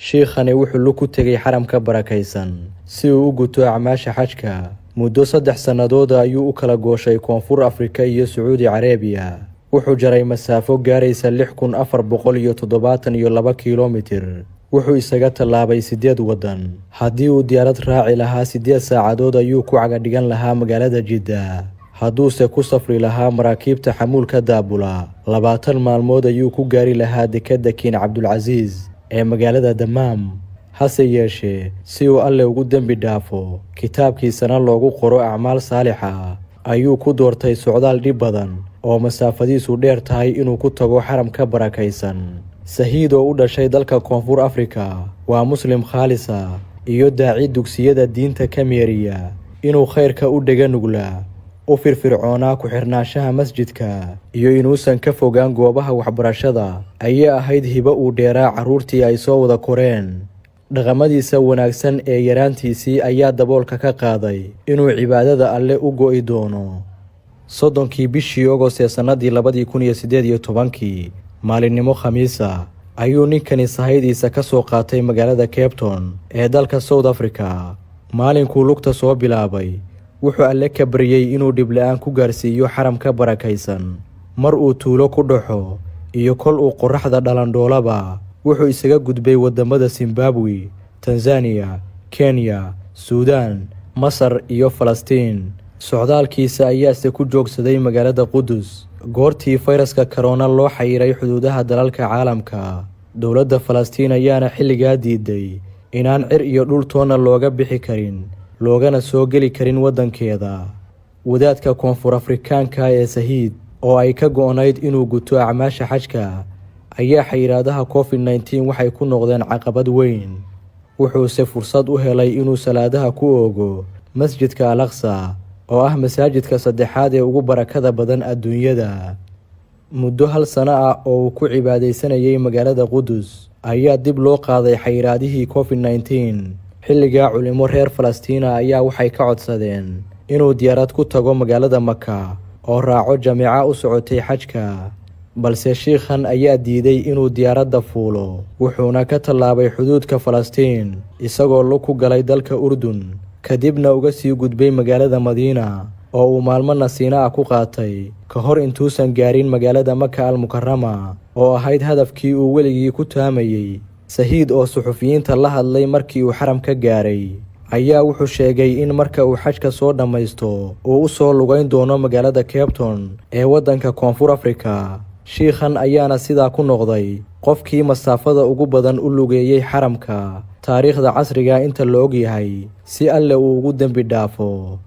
Sheikhani wuxuu lug ku tegay xaramka barakaysan si uu u guto acmaasha xajka. Muddo 3 sannadood ayuu u kala gooshay Koonfur Afrika iyo Sacuudi Carabiya. Wuxuu jaray masaafo gaaraysa 6472 kiiloomitir. Wuxuu isaga tallaabay 8 waddan. Haddii uu diyaarad raaci lahaa 8 saacadood ayuu ku caga dhigan lahaa magaalada Jidda. hadduuse ku safri lahaa maraakiibta xamuulka daabula 20 maalmood ayuu ku gaari lahaa dekedda King Cabdulcasiis ee magaalada Dammam. hase yeeshee si uu alle ugu dembi dhaafo kitaabkiisana loogu qoro acmaal saalixa ayuu ku doortay socdaal dhib badan oo masaafadiisu dheer tahay inuu ku tago xaramka barakaysan. Sahiid oo u dhashay dalka Koonfur Afrika waa muslim khaalisa iyo daaci dugsiyada diinta ka meeriya inuu khayrka u dhega nuglaa u firfircoonaa ku xirnaanshaha masjidka iyo inuusan ka fogaan goobaha waxbarashada ayay ahayd hibo uu dheeraa carruurtii ay soo wada koreen. dhaqamadiisa wanaagsan ee yaraantiisii ayaa daboolka ka qaaday inuu cibaadada alle u go'i doono. 30kii bishii Agost ee sannadii 2018 maalinimo khamiisa ayuu ninkani sahaydiisa ka soo qaatay magaalada Cape Town ee dalka South Africa. maalinkuu lugta soo bilaabay wuxuu alle ka baryay inuu dhib la'aan ku gaarsiiyo xaramka barakaysan. mar uu tuulo ku dhaxo iyo kol uu qorraxda dhalandhoolaba wuxuu isaga gudbay wadamada Zimbabwe, Tanzania, Kenya, Suudaan, Masar iyo Falastiin. socdaalkiisa ayaase ku joogsaday magaalada Qudus goortii fayraska corona loo xayiray xuduudaha dalalka caalamka. dowladda Falastiin ayaana xilligaa diiday inaan cir iyo dhul toona looga bixi karin loogana soo geli karin waddankeeda. wadaadka Koonfur Afrikaanka ee Sahiid oo ay ka go'nayd inuu guto acmaasha xajka ayaa xayiraadaha COVID-19 waxay ku noqdeen caqabad weyn. wuxuuse fursad u helay inuu salaadaha ku oogo masjidka Al-Aqsa oo ah masaajidka saddexaad ee ugu barakada badan adduunyada. muddo 1 sano ah oo uu ku cibaadaysanayay magaalada Qudus ayaa dib loo qaaday xayiraadihii COVID-19. xilligaa culimo reer Falastiina ayaa waxay ka codsadeen inuu diyaarad ku tago magaalada Maka oo raaco jameeca u socotay xajka, balse sheikhan ayaa diiday inuu diyaaradda fuulo. wuxuuna ka tallaabay xuduudka Falastiin isagoo lug ku galay dalka Urdun kadibna uga sii gudbay magaalada Madiina oo uu maalmo nasiina ah ku qaatay ka hor intuusan gaarin magaalada Maka al-Mukarrama oo ahayd hadafkii uu weligii ku taamayay. Sahiid oo suxufiyiinta la hadlay markii uu xaramka gaaray ayaa wuxuu sheegay in marka uu xajka soo dhammaysto uu u soo lugayn doono magaalada Cape Town ee waddanka Koonfur Afrika. sheikhan ayaana sidaa ku noqday qofkii masaafada ugu badan u lugeeyay xaramka taariikhda casriga inta la og yahay si alle uu ugu dembi dhaafo.